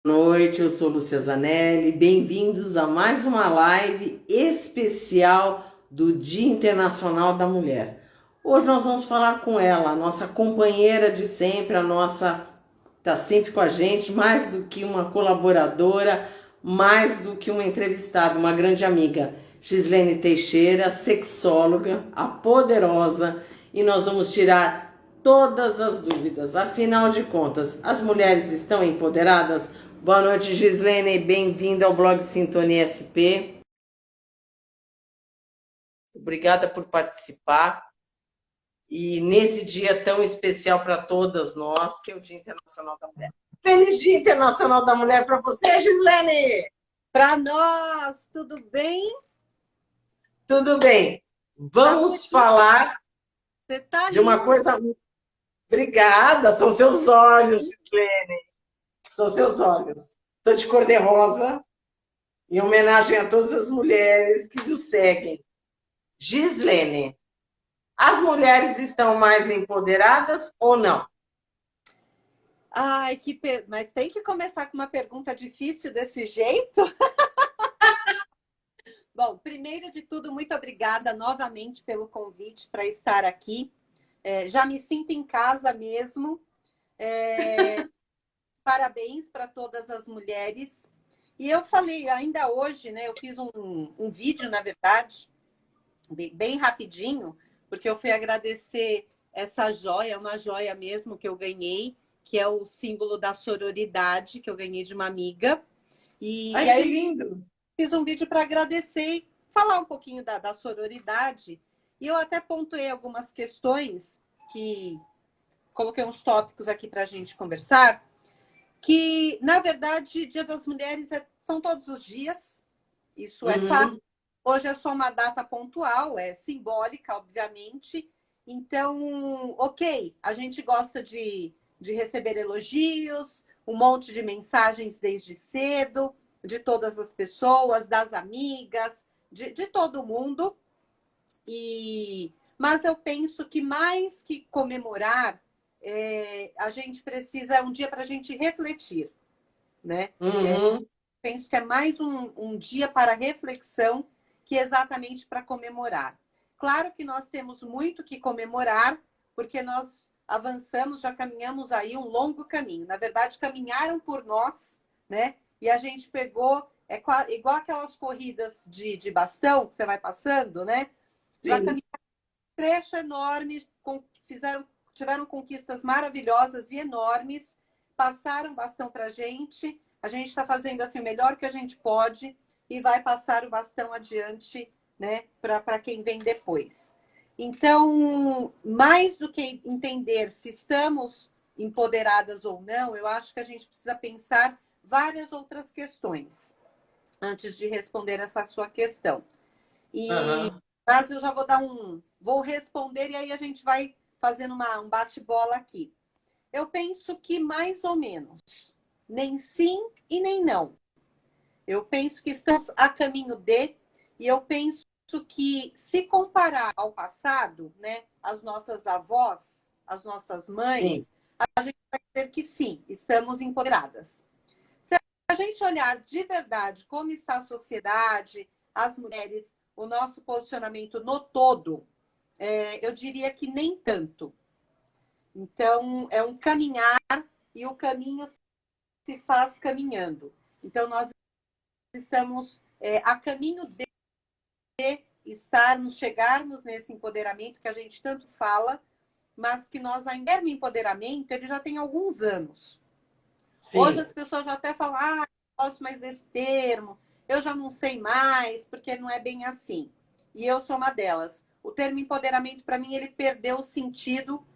Noite, eu sou Lúcia Zanelli. Bem-vindos a mais uma live especial do Dia Internacional da Mulher. Hoje nós vamos falar com ela, a nossa companheira de sempre, a nossa está sempre com a gente, mais do que uma colaboradora, mais do que uma entrevistada, uma grande amiga, Gislene Teixeira, sexóloga, a poderosa, e nós vamos tirar todas as dúvidas. Afinal de contas, as mulheres estão empoderadas? Boa noite, Gislene, bem-vinda ao blog Sintonia SP. Obrigada por participar. E nesse dia tão especial para todas nós, que é o Dia Internacional da Mulher. Feliz Dia Internacional da Mulher para você, Gislene! Para nós, tudo bem? Tudo bem. Tá Vamos bonita. falar Você tá de uma linda. coisa. Obrigada, são seus olhos, Gislene. São seus olhos. Estou de cor-de-rosa, em homenagem a todas as mulheres que nos seguem. Gislene, as mulheres estão mais empoderadas ou não? Ai, mas tem que começar com uma pergunta difícil desse jeito? Bom, primeiro de tudo, muito obrigada novamente pelo convite para estar aqui. Já me sinto em casa mesmo. Parabéns para todas as mulheres. E eu falei ainda hoje, né? Eu fiz um vídeo, na verdade, bem rapidinho, porque eu fui agradecer essa joia, uma joia mesmo que eu ganhei, que é o símbolo da sororidade, que eu ganhei de uma amiga. E Ai, que aí eu lindo! fiz um vídeo para agradecer e falar um pouquinho da sororidade. E eu até pontuei algumas questões que coloquei uns tópicos aqui para a gente conversar, que, na verdade, Dia das Mulheres são todos os dias, isso é fato. Uhum. Hoje é só uma data pontual, é simbólica, obviamente. Então, ok, a gente gosta de receber elogios, um monte de mensagens desde cedo, de todas as pessoas, das amigas, de todo mundo. Mas eu penso que mais que comemorar, a gente precisa, é um dia para a gente refletir, né? Uhum. Penso que é mais um dia para reflexão que exatamente para comemorar. Claro que nós temos muito que comemorar, porque nós avançamos, já caminhamos aí um longo caminho. Na verdade, caminharam por nós, né? E a gente pegou, igual aquelas corridas de bastão que você vai passando, né? Já Sim. caminharam um trecho enorme, tiveram conquistas maravilhosas e enormes, passaram bastão para a gente está fazendo assim o melhor que a gente pode e vai passar o bastão adiante, né, para quem vem depois. Então, mais do que entender se estamos empoderadas ou não, eu acho que a gente precisa pensar várias outras questões antes de responder essa sua questão. E Uhum. mas eu já vou responder e aí a gente vai fazendo um bate-bola aqui. Eu penso que mais ou menos, nem sim e nem não. Eu penso que estamos a caminho de, e eu penso que se comparar ao passado, né, as nossas avós, as nossas Sim. mães, a gente vai dizer que sim, estamos empoderadas. Se a gente olhar de verdade como está a sociedade, as mulheres, o nosso posicionamento no todo, eu diria que nem tanto. Então, é um caminhar e o caminho se faz caminhando. Então, nós estamos a caminho de chegarmos nesse empoderamento que a gente tanto fala, mas que nós ainda, o empoderamento, ele já tem alguns anos. Hoje Sim. as pessoas já até falam, não gosto mais desse termo, eu já não sei mais, porque não é bem assim. E eu sou uma delas. O termo empoderamento, para mim, ele perdeu o sentido.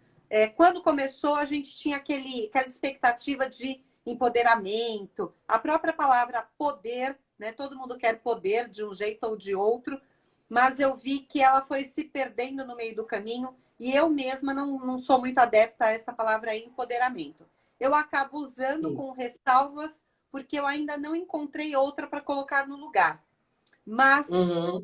Quando começou, a gente tinha aquela expectativa de empoderamento, a própria palavra poder, né? Todo mundo quer poder de um jeito ou de outro, mas eu vi que ela foi se perdendo no meio do caminho e eu mesma não sou muito adepta a essa palavra empoderamento. Eu acabo usando Sim. com ressalvas porque eu ainda não encontrei outra para colocar no lugar. Mas Uhum.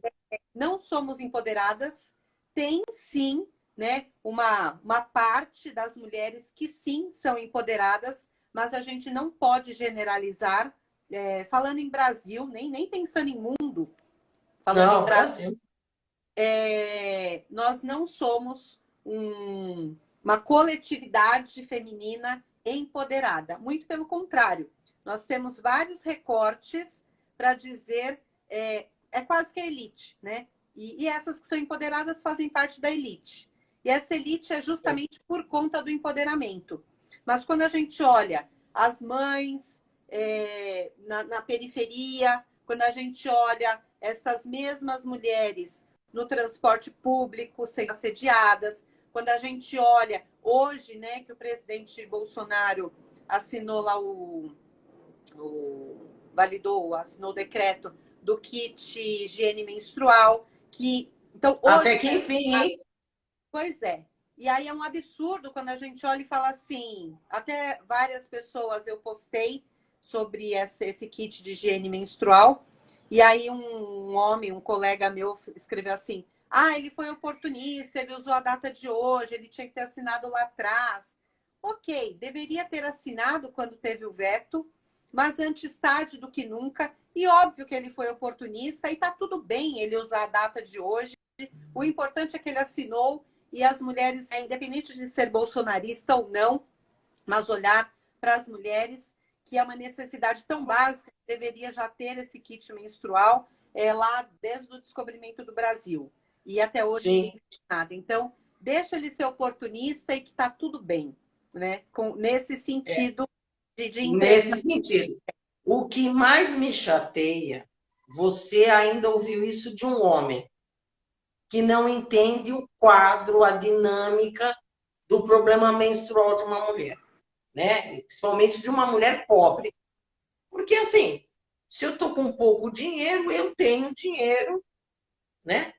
não somos empoderadas, tem sim, né, uma parte das mulheres que sim são empoderadas, mas a gente não pode generalizar. Falando em Brasil, nem pensando em mundo, falando Não, em Brasil, Brasil. nós não somos uma coletividade feminina empoderada. Muito pelo contrário, nós temos vários recortes para dizer quase que a elite, né? E essas que são empoderadas fazem parte da elite. E essa elite é justamente por conta do empoderamento. Mas quando a gente olha as mães na periferia, quando a gente olha essas mesmas mulheres no transporte público sendo assediadas, quando a gente olha hoje, né, que o presidente Bolsonaro assinou lá assinou o decreto do kit higiene menstrual, que então hoje Até que enfim, hein? pois é. E aí é um absurdo quando a gente olha e fala assim, até várias pessoas eu postei sobre esse kit de higiene menstrual, e aí um homem, um colega meu, escreveu assim, ele foi oportunista, ele usou a data de hoje, ele tinha que ter assinado lá atrás. Ok, deveria ter assinado quando teve o veto, mas antes tarde do que nunca, e óbvio que ele foi oportunista, e tá tudo bem ele usar a data de hoje, o importante é que ele assinou e as mulheres, independente de ser bolsonarista ou não, mas olhar para as mulheres, que é uma necessidade tão básica, que deveria já ter esse kit menstrual lá desde o descobrimento do Brasil. E até hoje Sim. ninguém fez nada. Então, deixa ele ser oportunista e que está tudo bem, né? Nesse sentido de Nesse sentido. O que mais me chateia, você ainda ouviu isso de um homem que não entende o quadro, a dinâmica do problema menstrual de uma mulher, né? Principalmente de uma mulher pobre. Porque, assim, se eu estou com pouco dinheiro, eu tenho dinheiro, né?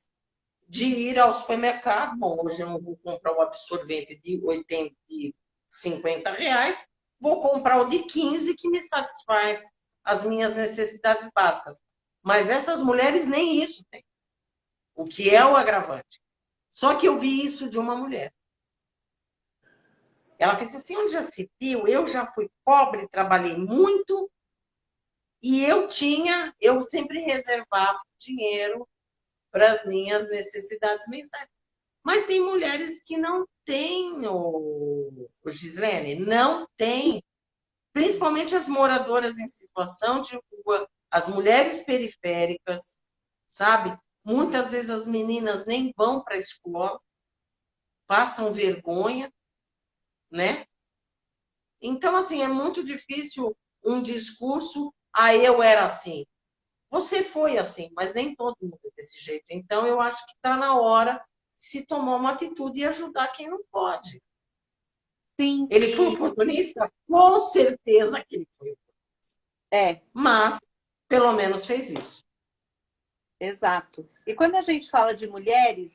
De ir ao supermercado. Bom, hoje eu não vou comprar o absorvente de 80, de 50 reais, vou comprar o de 15 que me satisfaz as minhas necessidades básicas. Mas essas mulheres nem isso têm, o que é o agravante. Só que eu vi isso de uma mulher. Ela disse assim, onde já se viu? Eu já fui pobre, trabalhei muito e eu sempre reservava dinheiro para as minhas necessidades mensais. Mas tem mulheres que não têm, o Gislene, não tem. Principalmente as moradoras em situação de rua, as mulheres periféricas, sabe? Muitas vezes as meninas nem vão para a escola, passam vergonha, né? Então, assim, é muito difícil um discurso, eu era assim. Você foi assim, mas nem todo mundo é desse jeito. Então, eu acho que está na hora de se tomar uma atitude e ajudar quem não pode. Sim. Ele foi oportunista? Com certeza que ele foi. Mas, pelo menos, fez isso. Exato. E quando a gente fala de mulheres,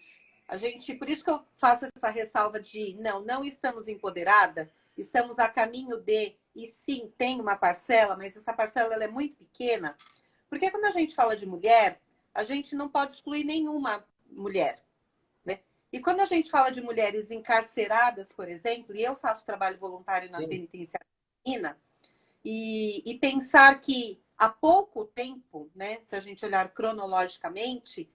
por isso que eu faço essa ressalva de não estamos empoderadas, estamos a caminho de, e sim, tem uma parcela, mas essa parcela ela é muito pequena, porque quando a gente fala de mulher, a gente não pode excluir nenhuma mulher, né? E quando a gente fala de mulheres encarceradas, por exemplo, e eu faço trabalho voluntário na penitenciária feminina, e pensar que há pouco tempo, né, se a gente olhar cronologicamente,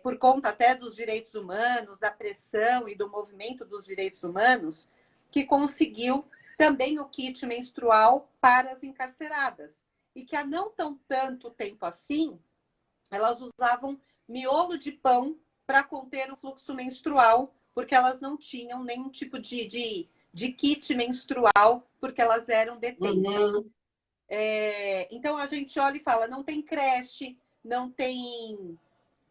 por conta até dos direitos humanos, da pressão e do movimento dos direitos humanos, que conseguiu também o kit menstrual para as encarceradas. E que há não tão tanto tempo assim, elas usavam miolo de pão para conter o fluxo menstrual, porque elas não tinham nenhum tipo de kit menstrual, porque elas eram detentas. Uhum. Então a gente olha e fala, não tem creche, não tem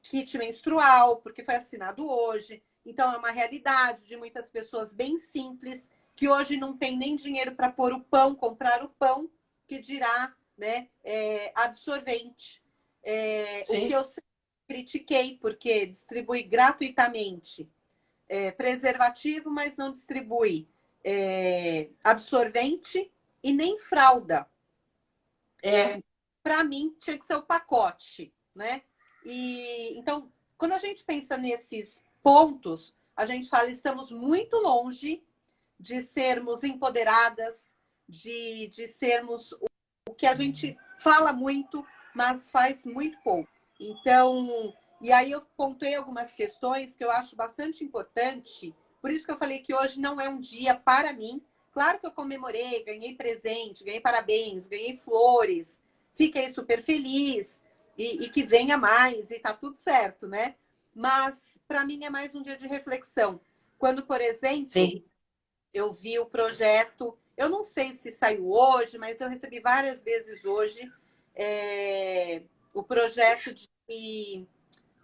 kit menstrual, porque foi assinado hoje. Então é uma realidade de muitas pessoas bem simples, que hoje não tem nem dinheiro para pôr o pão, comprar o pão, que dirá, né, absorvente. O que eu critiquei, porque distribui gratuitamente preservativo, mas não distribui absorvente e nem fralda. Para mim, tinha que ser o pacote, né? E então, quando a gente pensa nesses pontos, a gente fala estamos muito longe de sermos empoderadas, de sermos o que a gente fala muito, mas faz muito pouco. Então, e aí eu pontuei algumas questões que eu acho bastante importante, por isso que eu falei que hoje não é um dia para mim. Claro que eu comemorei, ganhei presente, ganhei parabéns, ganhei flores, fiquei super feliz e que venha mais e tá tudo certo, né? Mas para mim é mais um dia de reflexão. Quando, por exemplo, Sim. eu vi o projeto, eu não sei se saiu hoje, mas eu recebi várias vezes hoje o projeto de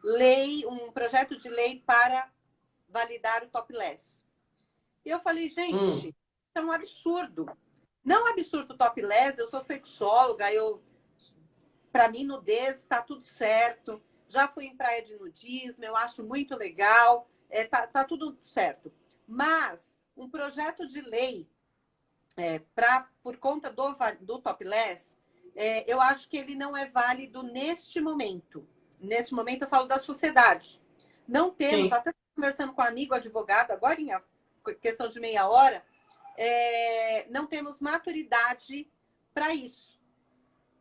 lei, um projeto de lei para validar o topless. E eu falei, gente, Hum. isso é um absurdo. Não é absurdo o topless, eu sou sexóloga, para mim nudez está tudo certo. Já fui em praia de nudismo, eu acho muito legal, tá tudo certo. Mas um projeto de lei por conta do topless, eu acho que ele não é válido neste momento. Neste momento eu falo da sociedade. Não temos, Sim. até conversando com um amigo advogado, agora em questão de meia hora, não temos maturidade para isso.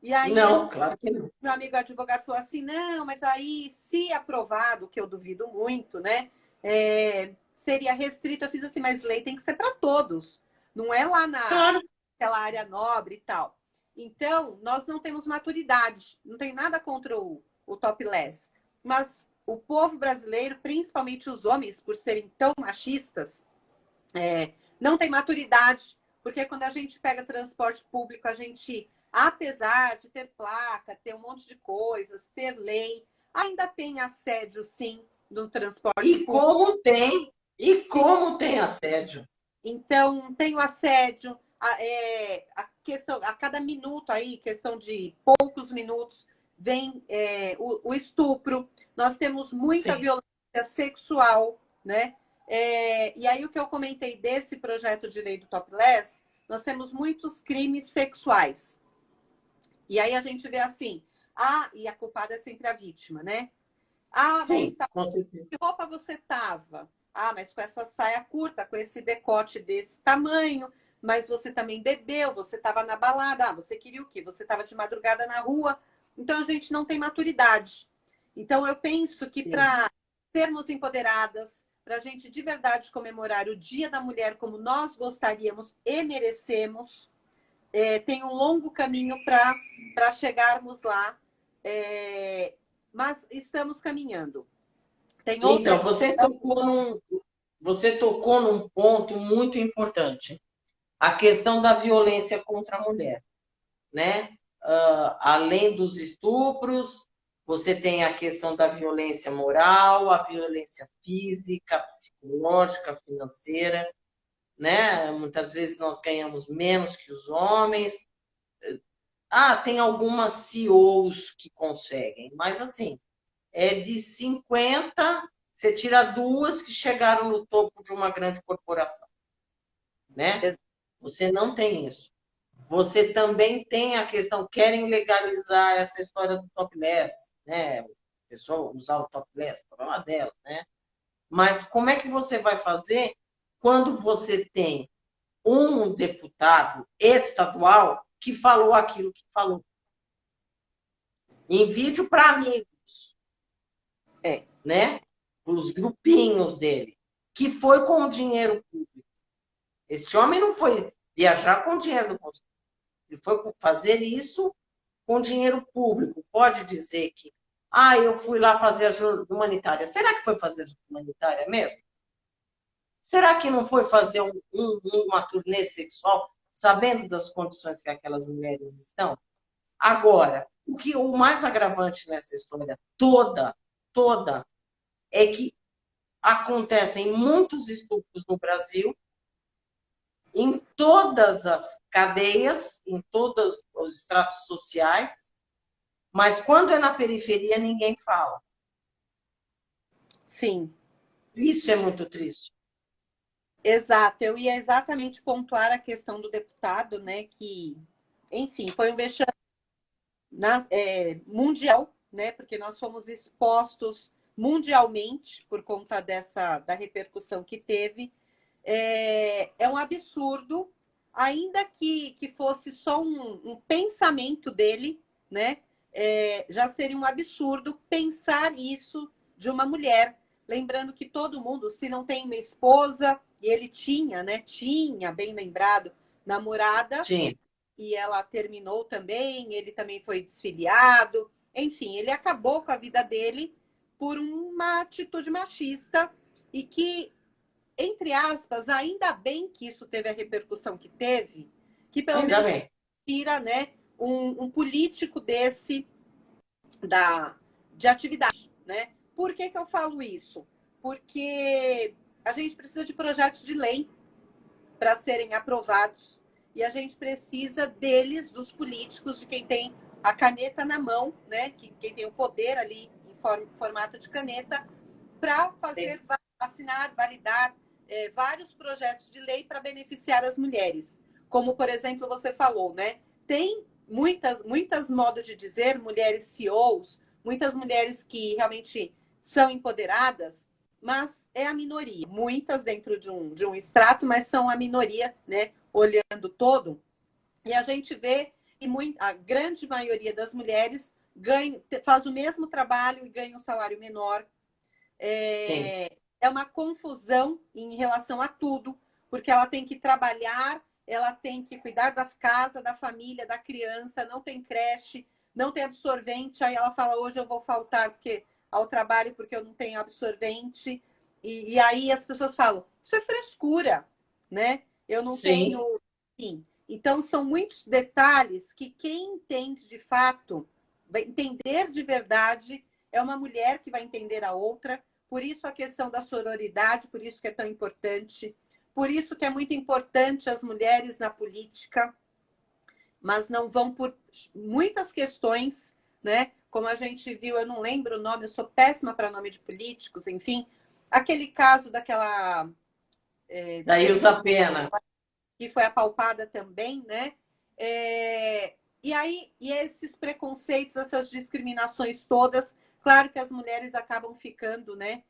E aí esse Não, claro que não. meu amigo advogado falou assim, não, mas aí, se aprovado, que eu duvido muito, né? Seria restrito. Eu fiz assim, mas lei tem que ser para todos. Não é lá Claro. naquela área nobre e tal. Então, nós não temos maturidade. Não tem nada contra o topless. Mas o povo brasileiro, principalmente os homens, por serem tão machistas, não tem maturidade. Porque quando a gente pega transporte público, a gente, apesar de ter placa, ter um monte de coisas, ter lei, ainda tem assédio, sim, no transporte E público. como tem, e como tem assédio. Então, tem o assédio, a questão, a cada minuto aí, questão de poucos minutos, vem o estupro. Nós temos muita Sim. violência sexual, né? E aí, o que eu comentei desse projeto de lei do topless, nós temos muitos crimes sexuais. E aí a gente vê assim, e a culpada é sempre a vítima, né? Mas Sim, com certeza. que roupa você tava? Mas com essa saia curta, com esse decote desse tamanho, mas você também bebeu, você estava na balada, você queria o quê? Você estava de madrugada na rua. Então a gente não tem maturidade. Então eu penso que Sim. para sermos empoderadas, para a gente de verdade comemorar o Dia da Mulher como nós gostaríamos e merecemos, tem um longo caminho para chegarmos lá, mas estamos caminhando. Tem outra Então, questão. você tocou num ponto muito importante, a questão da violência contra a mulher, né? Além dos estupros, você tem a questão da violência moral, a violência física, psicológica, financeira, né? Muitas vezes nós ganhamos menos que os homens. Tem algumas CEOs que conseguem, mas assim, de 50, você tira duas que chegaram no topo de uma grande corporação, né? Você não tem isso. Você também tem a questão, querem legalizar essa história do topless, né? O pessoal usar o topless, problema dela, né? Mas como é que você vai fazer quando você tem um deputado estadual que falou aquilo que falou? Em vídeo para amigos, É, né? Para os grupinhos dele, que foi com o dinheiro público. Esse homem não foi viajar com dinheiro do consumo. Ele foi fazer isso com dinheiro público. Pode dizer que, eu fui lá fazer ajuda humanitária. Será que foi fazer ajuda humanitária mesmo? Será que não foi fazer uma turnê sexual, sabendo das condições que aquelas mulheres estão? Agora, o mais agravante nessa história toda, é que acontecem muitos estupros no Brasil, em todas as cadeias, em todos os estratos sociais, mas quando é na periferia, ninguém fala. sim, Isso é muito triste. exato. Eu ia exatamente pontuar a questão do deputado, né? Que, enfim, foi um vexame mundial, né? Porque nós fomos expostos mundialmente por conta da repercussão que teve. É um absurdo ainda que fosse só um pensamento dele, né? Já seria um absurdo pensar isso de uma mulher. Lembrando que todo mundo, se não tem uma esposa, e ele tinha, né? Tinha, bem lembrado, namorada, Sim. e ela terminou também, ele também foi desfiliado. Enfim, ele acabou com a vida dele por uma atitude machista e que, entre aspas, ainda bem que isso teve a repercussão que teve, que pelo Ainda menos bem. tira, né, um político desse de atividade, né? Por que eu falo isso? Porque a gente precisa de projetos de lei para serem aprovados e a gente precisa deles, dos políticos, de quem tem a caneta na mão, né? Quem tem o poder ali em formato de caneta, para fazer, assinar, validar vários projetos de lei para beneficiar as mulheres. Como, por exemplo, você falou, né? Tem muitas modos de dizer, mulheres CEOs, muitas mulheres que realmente são empoderadas, mas é a minoria. Muitas dentro de um extrato, mas são a minoria, né? Olhando todo. E a gente vê que a grande maioria das mulheres faz o mesmo trabalho e ganha um salário menor. Sim. É uma confusão em relação a tudo, porque ela tem que trabalhar, ela tem que cuidar da casa, da família, da criança, não tem creche, não tem absorvente, aí ela fala, hoje eu vou faltar ao trabalho porque eu não tenho absorvente, e aí as pessoas falam, isso é frescura, né? Eu não Sim. tenho... Enfim. Então, são muitos detalhes que quem entende de fato, vai entender de verdade, é uma mulher que vai entender a outra, por isso a questão da sororidade, por isso que é tão importante, por isso que é muito importante as mulheres na política, mas não vão por muitas questões, né? Como a gente viu, eu não lembro o nome, eu sou péssima para nome de políticos, enfim, aquele caso daquela Daí usa pena. que foi apalpada também, né? E aí, e esses preconceitos, essas discriminações todas, claro que as mulheres acabam ficando, né,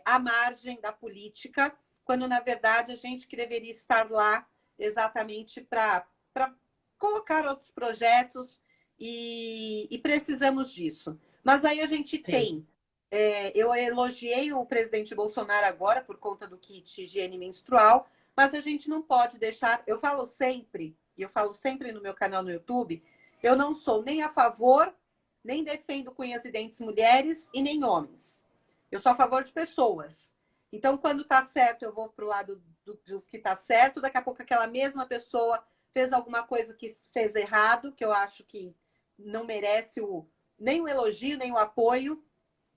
à margem da política, quando na verdade a gente que deveria estar lá exatamente para colocar outros projetos e precisamos disso. Mas aí a gente Sim. tem. Eu elogiei o presidente Bolsonaro agora por conta do kit higiene menstrual, mas a gente não pode deixar. Eu falo sempre, e eu falo sempre no meu canal no YouTube, eu não sou nem a favor, nem defendo cunhas e dentes mulheres e nem homens. Eu sou a favor de pessoas. Então, quando tá certo, eu vou pro lado do que tá certo. Daqui a pouco, aquela mesma pessoa fez alguma coisa que fez errado, que eu acho que não merece nem o elogio, nem o apoio.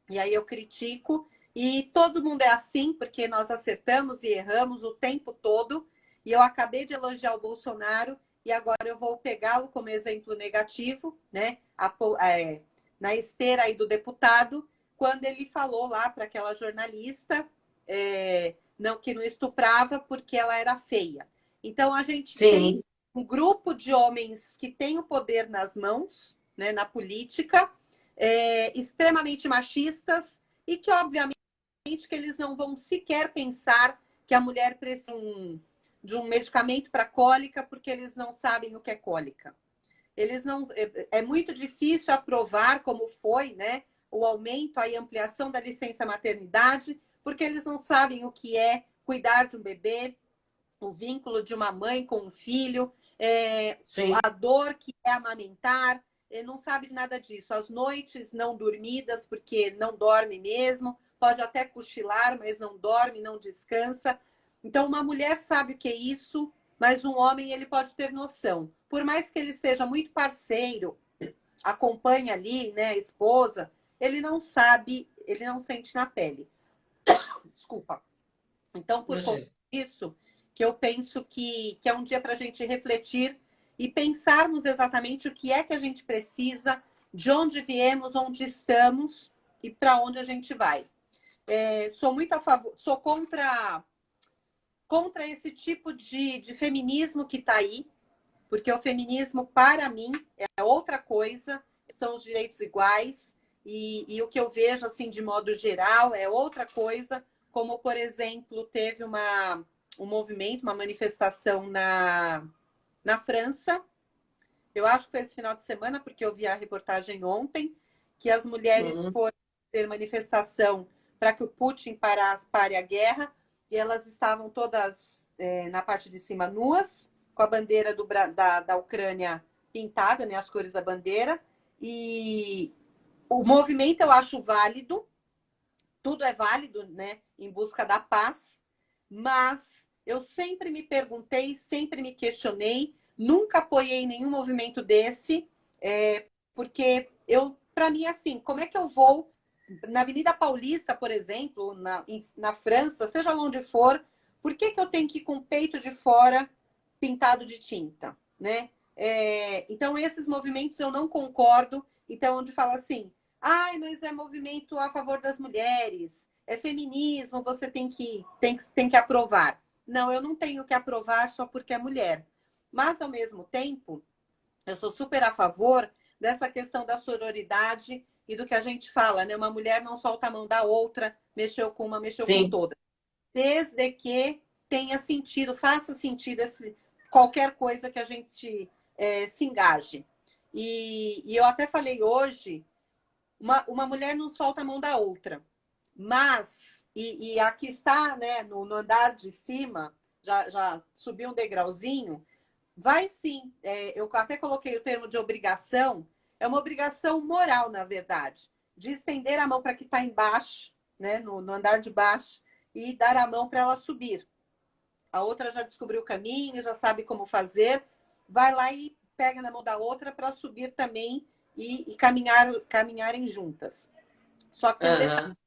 E aí eu critico. E todo mundo é assim, porque nós acertamos e erramos o tempo todo. E eu acabei de elogiar o Bolsonaro e agora eu vou pegá-lo como exemplo negativo, né? Na esteira aí do deputado, quando ele falou lá para aquela jornalista que não estuprava porque ela era feia. Então a gente tem Sim. um grupo de homens que tem o poder nas mãos, né, na política, extremamente machistas e que, obviamente, que eles não vão sequer pensar que a mulher precisa de um medicamento para cólica porque eles não sabem o que é cólica. Eles não, é muito difícil aprovar como foi, né, o aumento e ampliação da licença maternidade, porque eles não sabem o que é cuidar de um bebê, o vínculo de uma mãe com um filho, Sim. a dor que é amamentar, não sabe nada disso. As noites não dormidas, porque não dorme mesmo, pode até cochilar, mas não dorme, não descansa. Então, uma mulher sabe o que é isso, mas um homem ele pode ter noção. Por mais que ele seja muito parceiro, acompanha ali, né, a esposa, ele não sabe, ele não sente na pele. Desculpa. Então, por conta Imagina. disso, que eu penso que é um dia para a gente refletir e pensarmos exatamente o que é que a gente precisa, de onde viemos, onde estamos e para onde a gente vai. Sou muito a favor, sou contra esse tipo de feminismo que está aí, porque o feminismo, para mim, é outra coisa, são os direitos iguais, e o que eu vejo, assim, de modo geral, é outra coisa, como, por exemplo, teve um movimento, uma manifestação na França. Eu acho que foi esse final de semana, porque eu vi a reportagem ontem, que as mulheres foram ter manifestação para que o Putin pare a guerra, e elas estavam todas na parte de cima nuas, com a bandeira da Ucrânia pintada, né, as cores da bandeira, e o movimento eu acho válido, tudo é válido, né, em busca da paz, mas eu sempre me perguntei, sempre me questionei, nunca apoiei nenhum movimento desse, porque para mim, assim, como é que eu vou na Avenida Paulista, por exemplo, na França, seja lá onde for, por que eu tenho que ir com o peito de fora pintado de tinta, né? Então, esses movimentos eu não concordo. Então, onde fala assim, ai, mas é movimento a favor das mulheres, é feminismo, você tem que aprovar. Não, eu não tenho que aprovar só porque é mulher. Mas, ao mesmo tempo, eu sou super a favor dessa questão da sororidade e do que a gente fala, né? Uma mulher não solta a mão da outra, mexeu com uma, mexeu com Sim. toda. Desde que tenha sentido, faça sentido qualquer coisa que a gente se engaje. E eu até falei hoje, uma mulher não solta a mão da outra, mas, e aqui está, né, no andar de cima, já subiu um degrauzinho, vai sim, eu até coloquei o termo de obrigação, é uma obrigação moral, na verdade, de estender a mão para que está embaixo, né, no andar de baixo, e dar a mão para ela subir. A outra já descobriu o caminho, já sabe como fazer, vai lá e pega na mão da outra para subir também e caminharem juntas. Só que tem um detalhe,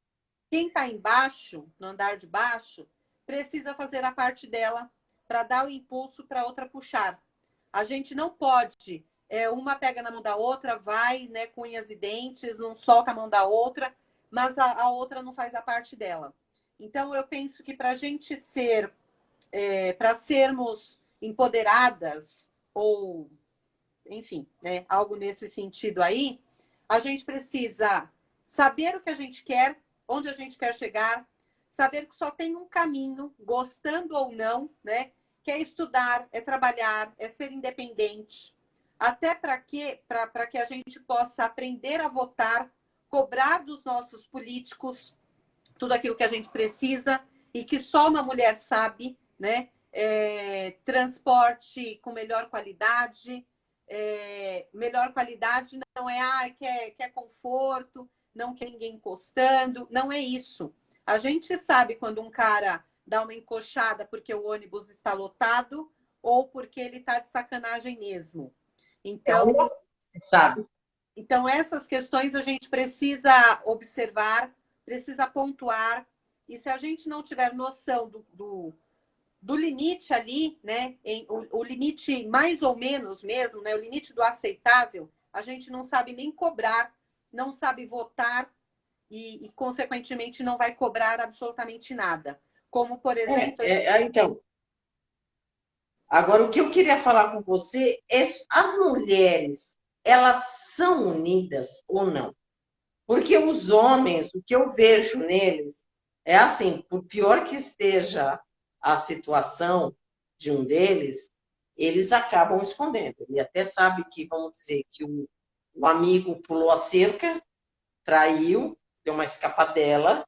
quem está embaixo, no andar de baixo, precisa fazer a parte dela para dar o impulso para a outra puxar. A gente não pode, uma pega na mão da outra, vai, né, com unhas e dentes, não solta a mão da outra, mas a outra não faz a parte dela. Então, eu penso que para a gente para sermos empoderadas, ou, enfim, né, algo nesse sentido aí, a gente precisa saber o que a gente quer, onde a gente quer chegar, saber que só tem um caminho, gostando ou não, né? Que é estudar, é trabalhar, é ser independente. Até para que a gente possa aprender a votar, cobrar dos nossos políticos tudo aquilo que a gente precisa e que só uma mulher sabe, né? Transporte com melhor qualidade não é quer conforto, não quer ninguém encostando, não é isso. A gente sabe quando um cara dá uma encoxada porque o ônibus está lotado ou porque ele está de sacanagem mesmo. Então, Sabe? então, essas questões a gente precisa observar, precisa pontuar, e se a gente não tiver noção do limite ali, né, o limite mais ou menos mesmo, né, o limite do aceitável, a gente não sabe nem cobrar, não sabe votar consequentemente, não vai cobrar absolutamente nada. Como, por exemplo... Então, agora o que eu queria falar com você é as mulheres, elas são unidas ou não? Porque os homens, o que eu vejo neles é assim, por pior que esteja a situação de um deles, eles acabam escondendo. Ele até sabe que, vamos dizer, que o amigo pulou a cerca, traiu, deu uma escapadela,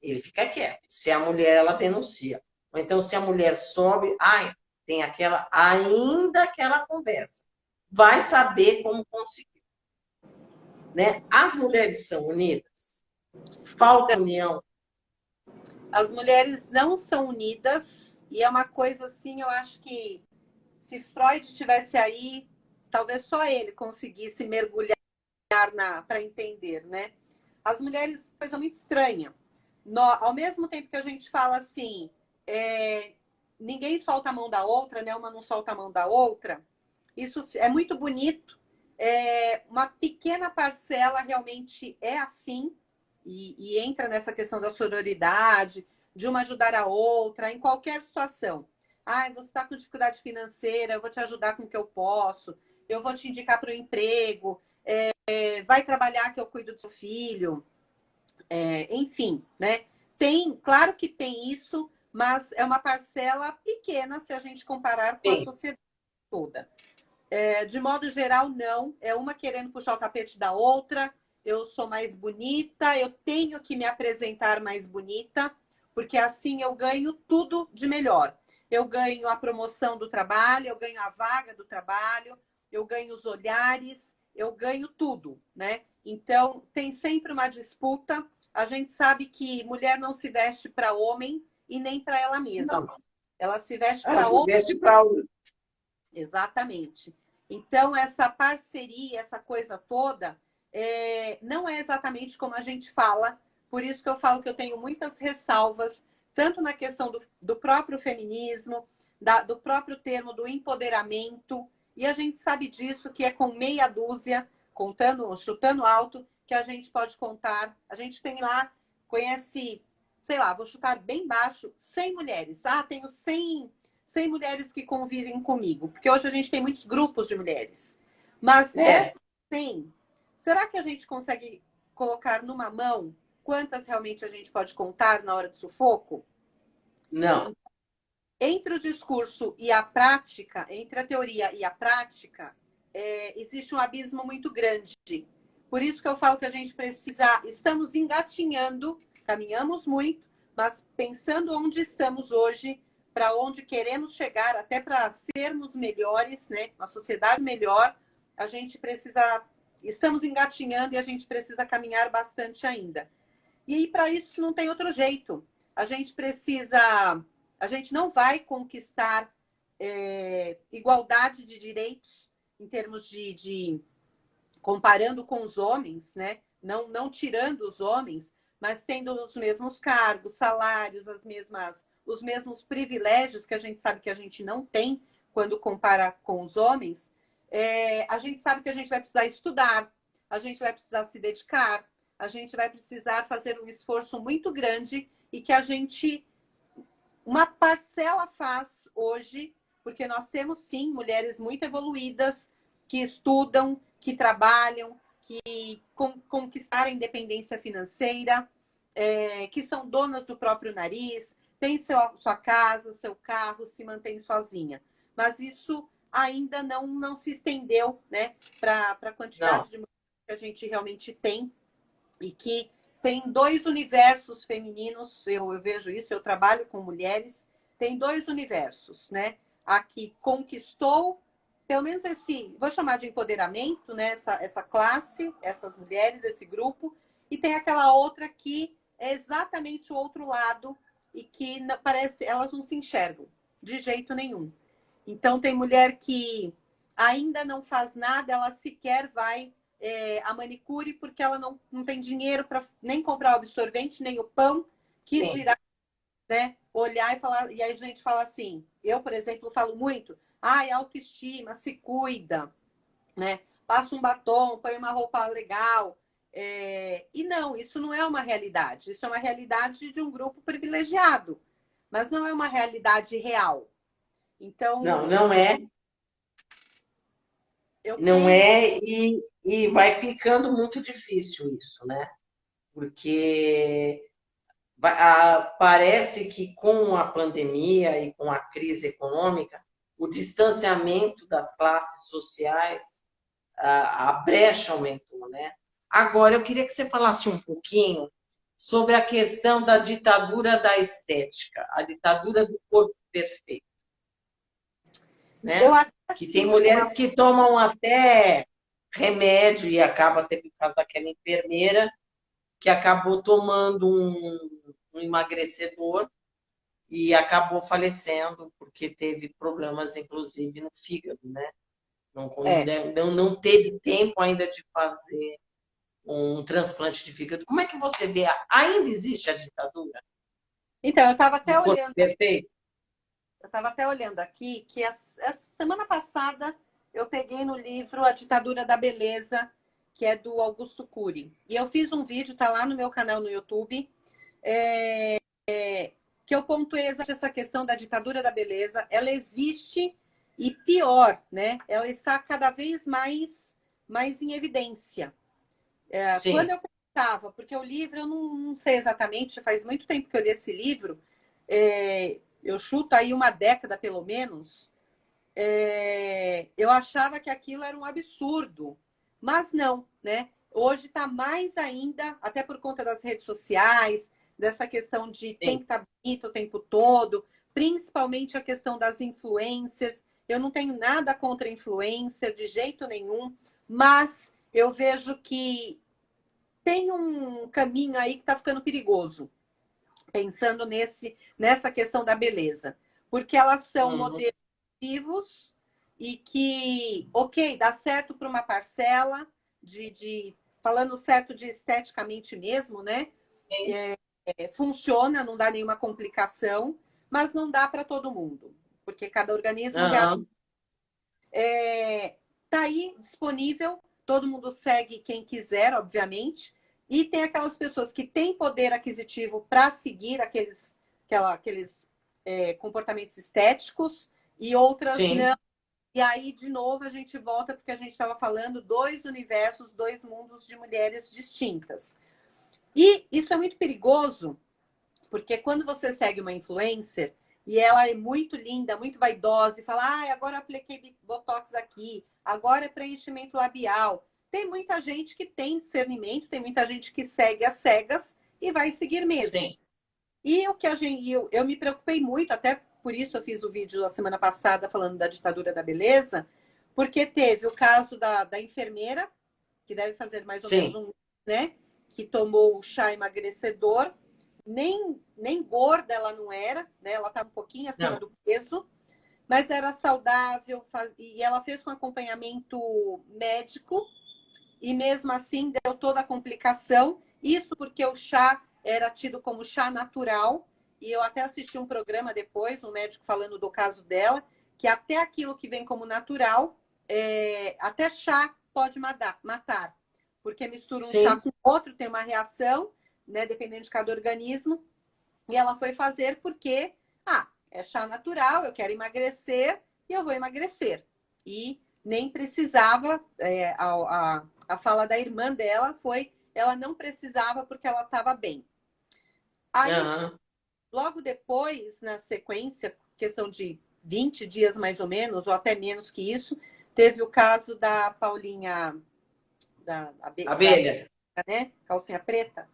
ele fica quieto. Se a mulher, ela denuncia. Ou então, se a mulher sobe, ai, tem ainda aquela conversa. Vai saber como conseguir. Né? As mulheres são unidas? Falta união? As mulheres não são unidas, e é uma coisa assim, eu acho que se Freud tivesse aí, talvez só ele conseguisse mergulhar para entender, né? As mulheres, coisa muito estranha. Ao mesmo tempo que a gente fala assim, ninguém solta a mão da outra, né? Uma não solta a mão da outra. Isso é muito bonito. Uma pequena parcela realmente é assim e entra nessa questão da sororidade, de uma ajudar a outra em qualquer situação. Você está com dificuldade financeira, eu vou te ajudar com o que eu posso, eu vou te indicar para o emprego, vai trabalhar que eu cuido do seu filho, enfim, né? Claro que tem isso, mas é uma parcela pequena se a gente comparar com a Sim. sociedade toda. De modo geral, não. É uma querendo puxar o tapete da outra. Eu sou mais bonita, eu tenho que me apresentar mais bonita, porque assim eu ganho tudo de melhor. Eu ganho a promoção do trabalho, eu ganho a vaga do trabalho, eu ganho os olhares, eu ganho tudo, né? Então, tem sempre uma disputa. A gente sabe que mulher não se veste para homem e nem para ela mesma. Não, Ela se veste ela para se outro. veste para Exatamente. Então, essa parceria, essa coisa toda, não é exatamente como a gente fala. Por isso que eu falo que eu tenho muitas ressalvas, tanto na questão do próprio feminismo, do próprio termo do empoderamento. E a gente sabe disso, que é com meia dúzia, contando, chutando alto, que a gente pode contar. A gente tem lá, conhece, sei lá, vou chutar bem baixo, 100 mulheres. Ah, tenho 100 mulheres que convivem comigo, porque hoje a gente tem muitos grupos de mulheres. Mas É, essas 100, será que a gente consegue colocar numa mão quantas realmente a gente pode contar na hora do sufoco? não, Entre o discurso e a prática, entre a teoria e a prática, existe um abismo muito grande. Por isso que eu falo que a gente precisa, estamos engatinhando, caminhamos muito, mas pensando onde estamos hoje, para onde queremos chegar, até para sermos melhores, né? Uma sociedade melhor, a gente precisa, estamos engatinhando e a gente precisa caminhar bastante ainda. E aí, para isso, não tem outro jeito. A gente precisa, a gente não vai conquistar igualdade de direitos em termos de comparando com os homens, né? Não tirando os homens, mas tendo os mesmos cargos, salários, os mesmos privilégios que a gente sabe que a gente não tem quando compara com os homens. A gente sabe que a gente vai precisar estudar, a gente vai precisar se dedicar, a gente vai precisar fazer um esforço muito grande e que a gente, uma parcela faz hoje, porque nós temos sim mulheres muito evoluídas que estudam, que trabalham, que conquistaram a independência financeira, que são donas do próprio nariz, têm sua casa, seu carro, se mantêm sozinha. Mas isso ainda não se estendeu, né, para a não. quantidade de mulheres que a gente realmente tem e que tem dois universos femininos, eu vejo isso, eu trabalho com mulheres, tem dois universos, né? A que conquistou, pelo menos esse, vou chamar de empoderamento, né? Essa classe, essas mulheres, esse grupo, e tem aquela outra que é exatamente o outro lado e que parece, elas não se enxergam de jeito nenhum. Então tem mulher que ainda não faz nada, ela sequer vai a manicure porque ela não tem dinheiro para nem comprar o absorvente, nem o pão, que Sim. dirá, né, olhar e falar. E aí a gente fala assim, eu, por exemplo, falo muito, ai, autoestima, se cuida, né? Passa um batom, põe uma roupa legal. E não, isso não é uma realidade. Isso é uma realidade de um grupo privilegiado, mas não é uma realidade real. Não, Então, não é, eu não penso. é, e vai ficando muito difícil isso, né? Porque parece que com a pandemia e com a crise econômica, o distanciamento das classes sociais, a brecha aumentou, né? Agora, eu queria que você falasse um pouquinho sobre a questão da ditadura da estética, a ditadura do corpo perfeito, Eu né? até Que tem fiz uma. mulheres que tomam até remédio e acaba, teve o caso daquela enfermeira que acabou tomando um emagrecedor e acabou falecendo porque teve problemas, inclusive, no fígado, né? É, Não teve tempo ainda de fazer um transplante de fígado. Como é que você vê? Ainda existe a ditadura então, do corpo perfeito? eu estava até olhando aqui que a semana passada eu peguei no livro A Ditadura da Beleza, que é do Augusto Cury. E eu fiz um vídeo, tá lá no meu canal no YouTube, que eu pontuei exatamente essa questão da ditadura da beleza. Ela existe e pior, né? Ela está cada vez mais em evidência. Quando Sim, eu pensava, porque o livro eu não sei exatamente, faz muito tempo que eu li esse livro, eu chuto aí uma década pelo menos, eu achava que aquilo era um absurdo, mas não, né? Hoje está mais ainda, até por conta das redes sociais, dessa questão de tem Sim. que estar bonito o tempo todo, principalmente a questão das influencers. Eu não tenho nada contra influencer, de jeito nenhum, mas eu vejo que tem um caminho aí que está ficando perigoso, pensando nessa questão da beleza. Porque elas são Uhum. modelos vivos e que, ok, dá certo para uma parcela, falando certo de esteticamente mesmo, né? Sim. Funciona, não dá nenhuma complicação, mas não dá para todo mundo, porque cada organismo reage. Aham. Tá aí disponível, todo mundo segue quem quiser, obviamente, e tem aquelas pessoas que têm poder aquisitivo para seguir aqueles comportamentos estéticos e outras não. Sim. E aí, de novo, a gente volta porque a gente estava falando dois universos, dois mundos de mulheres distintas. E isso é muito perigoso, porque quando você segue uma influencer e ela é muito linda, muito vaidosa, e fala, agora eu apliquei Botox aqui, agora é preenchimento labial. Tem muita gente que tem discernimento, tem muita gente que segue às cegas e vai seguir mesmo. Sim. E o que eu me preocupei muito, até por isso eu fiz o vídeo da semana passada falando da ditadura da beleza, porque teve o caso da enfermeira, que deve fazer mais ou menos Sim. um, né? Que tomou o chá emagrecedor, nem gorda ela não era, né? Ela estava um pouquinho acima Não. do peso, mas era saudável, e ela fez com acompanhamento médico, e mesmo assim deu toda a complicação. Isso porque o chá era tido como chá natural, e eu até assisti um programa depois, um médico falando do caso dela, que até aquilo que vem como natural, até chá pode matar, porque mistura um chá Sim. com outro, tem uma reação, né, dependendo de cada organismo, e ela foi fazer porque, é chá natural, eu quero emagrecer e eu vou emagrecer. E nem precisava, a fala da irmã dela foi, ela não precisava porque ela estava bem. Aí, Aham. logo depois, na sequência, questão de 20 dias mais ou menos, ou até menos que isso, teve o caso da Paulinha, da Abelha. né, calcinha preta.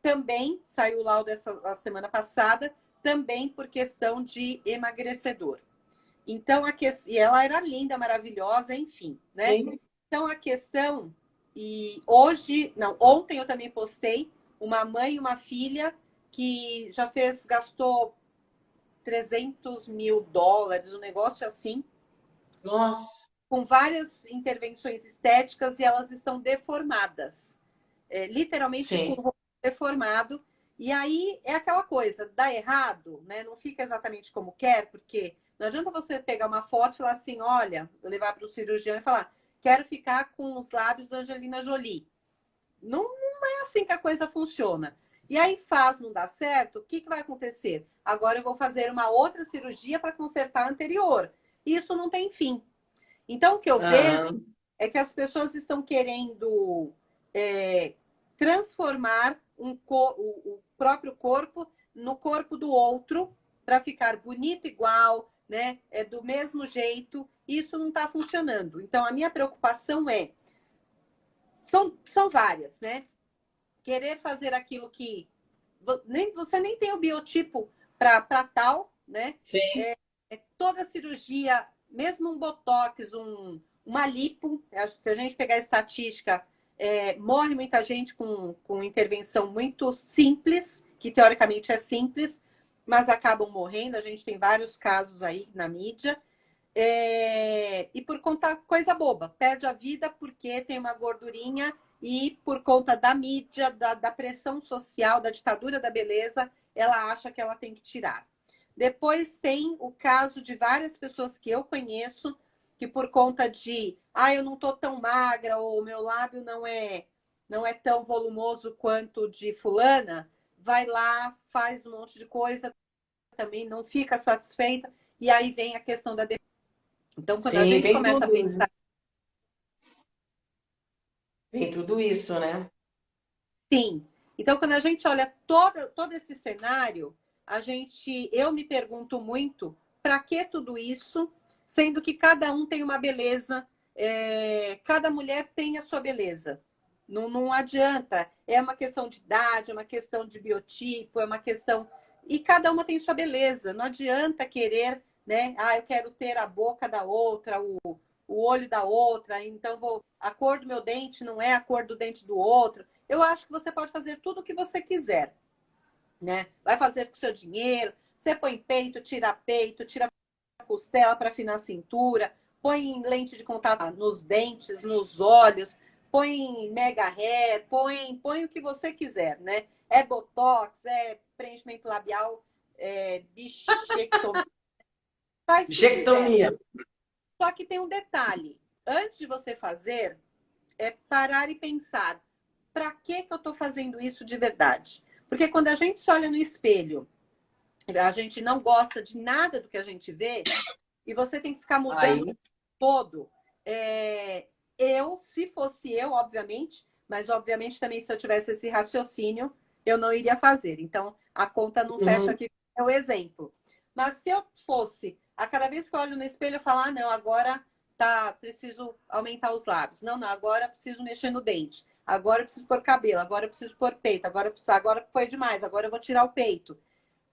Também saiu o laudo a semana passada, também por questão de emagrecedor. Então, e ela era linda, maravilhosa, enfim, né? Sim. Então, a questão, e hoje, não, ontem eu também postei uma mãe e uma filha que gastou $300 mil, um negócio assim, Nossa. com várias intervenções estéticas e elas estão deformadas. Literalmente com o Sim. rosto deformado. E aí é aquela coisa, dá errado, né? Não fica exatamente como quer, porque não adianta você pegar uma foto e falar assim, olha, levar para o cirurgião e falar, quero ficar com os lábios da Angelina Jolie. Não, não é assim que a coisa funciona. E aí faz, não dá certo, o que vai acontecer? Agora eu vou fazer uma outra cirurgia para consertar a anterior. Isso não tem fim. Então, o que eu vejo Aham. é que as pessoas estão querendo transformar o próprio corpo no corpo do outro para ficar bonito igual, né? Do mesmo jeito. Isso não está funcionando. Então, a minha preocupação são várias, né? Querer fazer aquilo que você nem tem o biotipo para tal, né? Sim. Toda cirurgia, mesmo um botox, uma lipo, se a gente pegar a estatística, morre muita gente com intervenção muito simples, que teoricamente é simples, mas acabam morrendo. A gente tem vários casos aí na mídia. E por conta coisa boba, perde a vida porque tem uma gordurinha e por conta da mídia, da pressão social, da ditadura da beleza, ela acha que ela tem que tirar. Depois tem o caso de várias pessoas que eu conheço que por conta de, eu não tô tão magra ou o meu lábio não é tão volumoso quanto de fulana, vai lá, faz um monte de coisa, também não fica satisfeita e aí vem a questão da depressão. Então, quando a Sim, gente vem começa a tudo. pensar, Vem tudo isso, né? sim. Então, quando a gente olha todo esse cenário, eu me pergunto muito, para que tudo isso, sendo que cada um tem uma beleza, cada mulher tem a sua beleza. Não, não adianta, é uma questão de idade, é uma questão de biotipo, é uma questão... E cada uma tem sua beleza, não adianta querer, né? Ah, eu quero ter a boca da outra, o olho da outra, então a cor do meu dente não é a cor do dente do outro. Eu acho que você pode fazer tudo o que você quiser, né? Vai fazer com o seu dinheiro, você põe peito, tira costela para afinar a cintura, põe lente de contato nos dentes, nos olhos, põe mega hair, põe o que você quiser, né? É botox, é preenchimento labial, bichectomia, faz o que quiser. Bichectomia. Só que tem um detalhe. Antes de você fazer, é parar e pensar, para que eu estou fazendo isso de verdade? Porque quando a gente se olha no espelho, a gente não gosta de nada do que a gente vê, e você tem que ficar mudando Aí, todo. Se fosse eu, obviamente, mas obviamente também se eu tivesse esse raciocínio, eu não iria fazer. Então, a conta não fecha aqui com o meu exemplo. Mas se eu fosse, a cada vez que eu olho no espelho, eu falo, ah, não, agora preciso aumentar os lábios. Não, agora preciso mexer no dente. Agora eu preciso pôr cabelo, agora eu preciso pôr peito, agora foi demais, agora eu vou tirar o peito.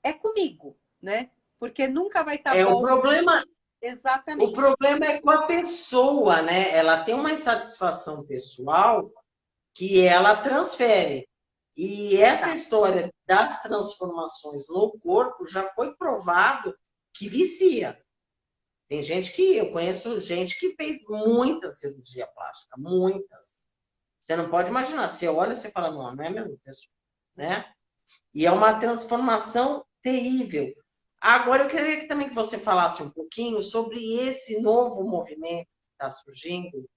É comigo, né? Porque nunca vai estar o bom. problema, o Exatamente. problema é com a pessoa, né? Ela tem uma insatisfação pessoal que ela transfere. E essa Exato. história das transformações no corpo já foi provado que vicia. Tem gente que eu conheço gente que fez muita cirurgia plástica, muitas. Você não pode imaginar, você olha e você fala, não, não é mesmo, pessoa, né? E é uma transformação terrível. Agora eu queria que também que você falasse um pouquinho sobre esse novo movimento que está surgindo,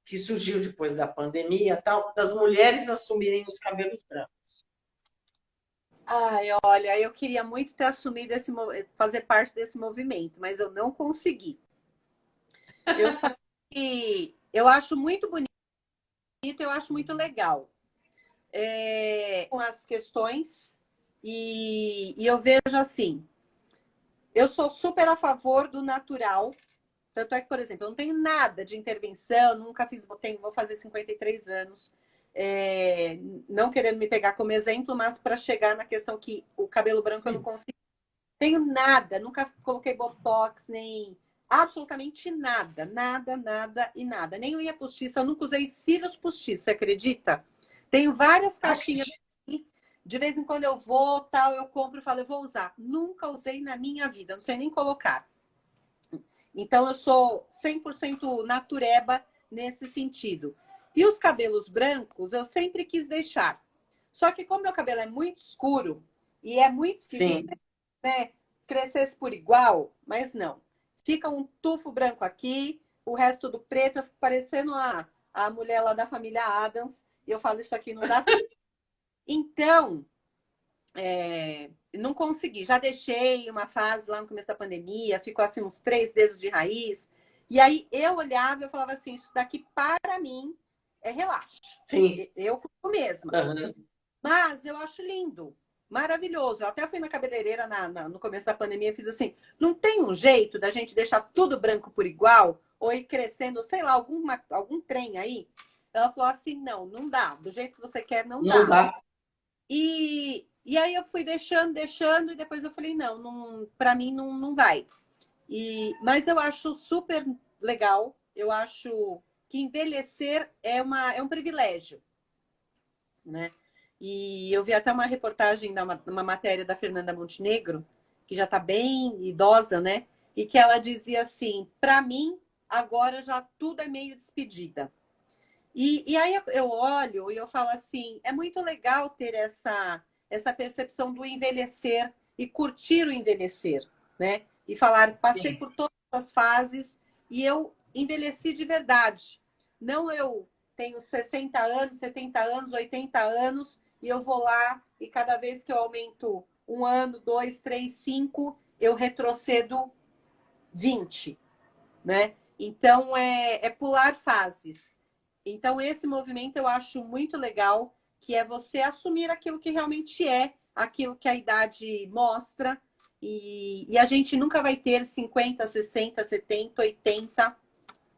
que surgiu depois da pandemia, tal, das mulheres assumirem os cabelos brancos. Ai, olha, eu queria muito ter assumido fazer parte desse movimento, mas eu não consegui. Eu falo que eu acho muito bonito, eu acho muito legal. Com as questões, e eu vejo assim, eu sou super a favor do natural. Tanto é que, por exemplo, eu não tenho nada de intervenção, nunca fiz, vou fazer 53 anos. Não querendo me pegar como exemplo, mas para chegar na questão que o cabelo branco eu não Sim. consigo. Tenho nada, nunca coloquei botox, nem absolutamente nada, nada, nada e nada. Nem unha postiça, eu nunca usei cílios postiços, você acredita? Tenho várias caixinhas aqui, de vez em quando eu vou, tal, eu compro e falo, eu vou usar. Nunca usei na minha vida, não sei nem colocar. Então, eu sou 100% natureba nesse sentido. E os cabelos brancos, eu sempre quis deixar. Só que como meu cabelo é muito escuro, e é muito esquisito, Sim. né? Crescesse por igual, mas não. Fica um tufo branco aqui, o resto do preto, eu fico parecendo a mulher lá da família Adams, e eu falo, isso aqui não dá certo. Então, não consegui. Já deixei uma fase lá no começo da pandemia, ficou assim uns 3 dedos de raiz. E aí eu olhava e eu falava assim, isso daqui para mim é relaxo. Sim. Eu comigo mesma. Uhum. Mas eu acho lindo, maravilhoso. Eu até fui na cabeleireira no começo da pandemia e fiz assim, não tem um jeito da gente deixar tudo branco por igual? Ou ir crescendo, sei lá, algum trem aí? Ela falou assim, não dá. Do jeito que você quer, não Não dá. dá. E aí eu fui deixando, e depois eu falei, não para mim não vai. Mas eu acho super legal, eu acho que envelhecer é um privilégio, né? E eu vi até uma reportagem, uma matéria da Fernanda Montenegro, que já está bem idosa, né? E que ela dizia assim, para mim, agora já tudo é meio despedida. E aí eu olho e eu falo assim, é muito legal ter essa percepção do envelhecer e curtir o envelhecer, né? E falar, passei Sim. por todas as fases e eu envelheci de verdade. Não eu tenho 60 anos, 70 anos, 80 anos e eu vou lá e cada vez que eu aumento 1 ano, 2, 3, 5, eu retrocedo 20, né? Então é pular fases. Então, esse movimento eu acho muito legal, que é você assumir aquilo que realmente é aquilo que a idade mostra. E a gente nunca vai ter 50, 60, 70, 80,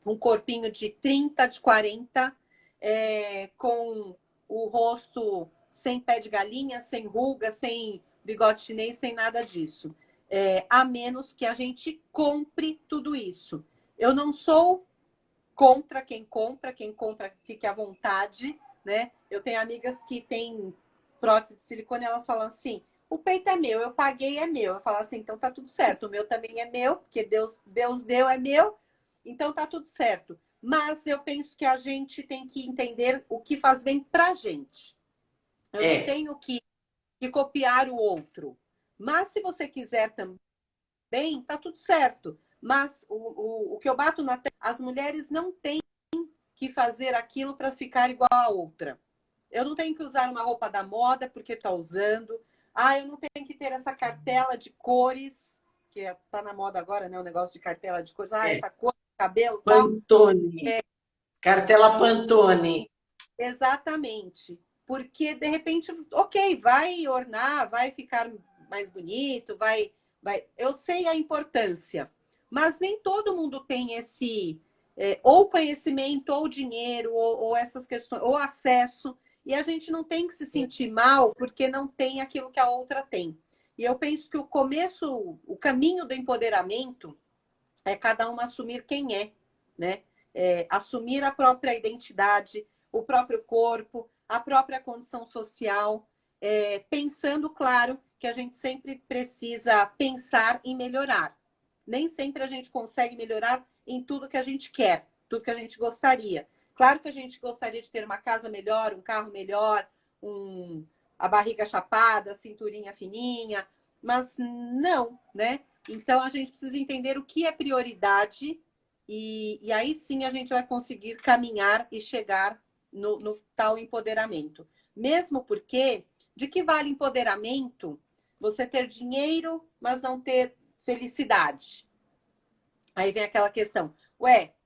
um corpinho de 30, de 40, com o rosto sem pé de galinha, sem ruga, sem bigode chinês, sem nada disso. A menos que a gente compre tudo isso. Eu não sou contra quem compra fique à vontade, né? Eu tenho amigas que têm prótese de silicone, elas falam assim, o peito é meu, eu paguei, é meu. Eu falo assim, então tá tudo certo, o meu também é meu, porque Deus deu, é meu, então tá tudo certo. Mas eu penso que a gente tem que entender o que faz bem pra gente. Eu não tenho que copiar o outro. Mas se você quiser também, tá tudo certo. Mas o que eu bato na tecla, as mulheres não têm que fazer aquilo para ficar igual a outra. Eu não tenho que usar uma roupa da moda porque está usando. Eu não tenho que ter essa cartela de cores, que está na moda agora, né? O negócio de cartela de cores. Essa cor de cabelo. Pantone. Cartela Pantone. Exatamente. Porque, de repente, ok, vai ornar, vai ficar mais bonito, vai. Eu sei a importância, mas nem todo mundo tem esse ou conhecimento, ou dinheiro, ou essas questões, ou acesso. E a gente não tem que se sentir mal porque não tem aquilo que a outra tem. E eu penso que o caminho do empoderamento é cada uma assumir quem é, né? Assumir a própria identidade, o próprio corpo, a própria condição social, pensando, claro, que a gente sempre precisa pensar em melhorar. Nem sempre a gente consegue melhorar em tudo que a gente quer, tudo que a gente gostaria. Claro que a gente gostaria de ter uma casa melhor, um carro melhor, a barriga chapada, a cinturinha fininha, mas não, né? Então a gente precisa entender o que é prioridade e aí sim a gente vai conseguir caminhar e chegar no tal empoderamento. Mesmo porque, de que vale empoderamento você ter dinheiro, mas não ter felicidade? Aí vem aquela questão,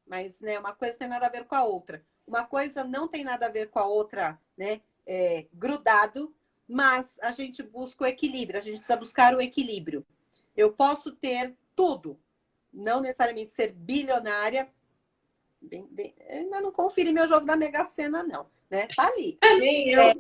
mas né, uma coisa tem nada a ver com a outra. Uma coisa não tem nada a ver com a outra, né? Grudado, mas a gente busca o equilíbrio, a gente precisa buscar o equilíbrio. Eu posso ter tudo, não necessariamente ser bilionária. Ainda não conferi meu jogo da Mega Sena, não. Né? Tá ali. Nem eu.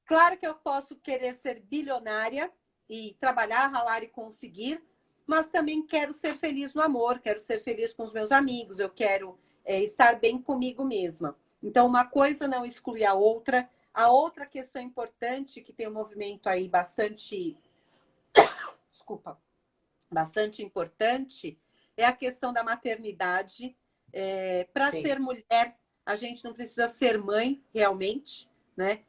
Claro que eu posso querer ser bilionária e trabalhar, ralar e conseguir, mas também quero ser feliz no amor, quero ser feliz com os meus amigos, eu quero estar bem comigo mesma. Então, uma coisa não exclui a outra. A outra questão importante, que tem um movimento aí bastante... Desculpa. Bastante importante, é a questão da maternidade. Para ser mulher, a gente não precisa ser mãe, realmente, né?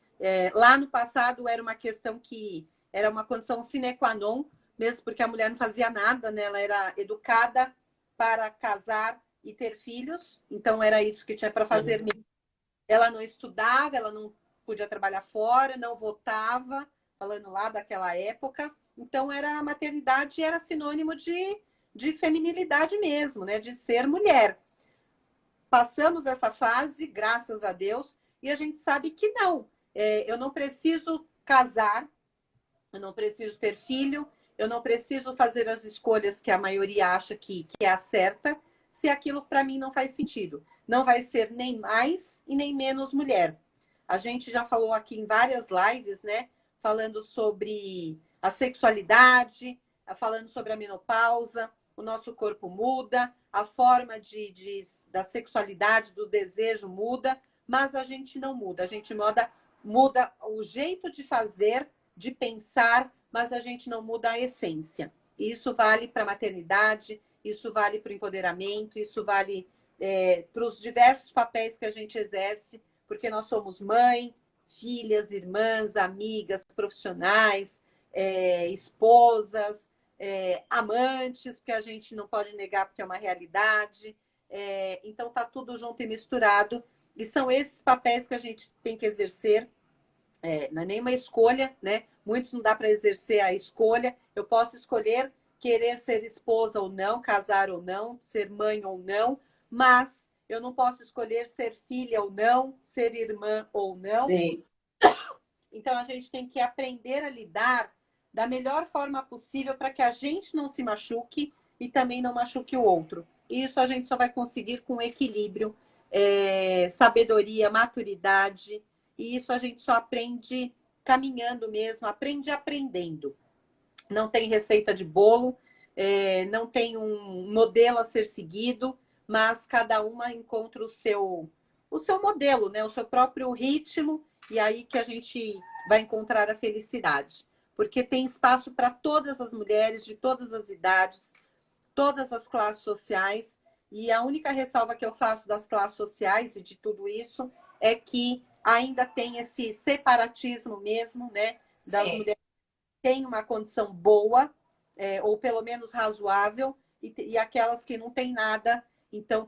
Lá no passado era uma questão que era uma condição sine qua non, mesmo porque a mulher não fazia nada, né? Ela era educada para casar e ter filhos, então era isso que tinha para fazer mesmo. Ela não estudava, ela não podia trabalhar fora, não votava, falando lá daquela época. Então, a maternidade era sinônimo de feminilidade mesmo, né? De ser mulher. Passamos essa fase, graças a Deus, e a gente sabe que não. Eu não preciso casar, eu não preciso ter filho, eu não preciso fazer as escolhas que a maioria acha que é a certa, se aquilo para mim não faz sentido. Não vai ser nem mais e nem menos mulher. A gente já falou aqui em várias lives, né? Falando sobre a sexualidade, falando sobre a menopausa, o nosso corpo muda, a forma da sexualidade, do desejo muda, mas a gente não muda. A gente muda o jeito de fazer, de pensar, mas a gente não muda a essência. E isso vale para a maternidade, isso vale para o empoderamento, isso vale para os diversos papéis que a gente exerce, porque nós somos mãe, filhas, irmãs, amigas, profissionais, esposas, amantes, porque a gente não pode negar porque é uma realidade. Então tá tudo junto e misturado. E são esses papéis que a gente tem que exercer. Não é nenhuma escolha, né? Muitos não dá para exercer a escolha. Eu posso escolher querer ser esposa ou não, casar ou não, ser mãe ou não, mas eu não posso escolher ser filha ou não, ser irmã ou não. Sim. Então, a gente tem que aprender a lidar da melhor forma possível para que a gente não se machuque e também não machuque o outro. E isso a gente só vai conseguir com equilíbrio, sabedoria, maturidade. E isso a gente só aprende caminhando mesmo, aprende aprendendo. Não tem receita de bolo, não tem um modelo a ser seguido, mas cada uma encontra o seu modelo, né? O seu próprio ritmo, e aí que a gente vai encontrar a felicidade. Porque tem espaço para todas as mulheres, de todas as idades, todas as classes sociais. E a única ressalva que eu faço das classes sociais e de tudo isso é que ainda tem esse separatismo mesmo, né? Das Sim. mulheres que têm uma condição boa, ou pelo menos razoável, e aquelas que não têm nada. Então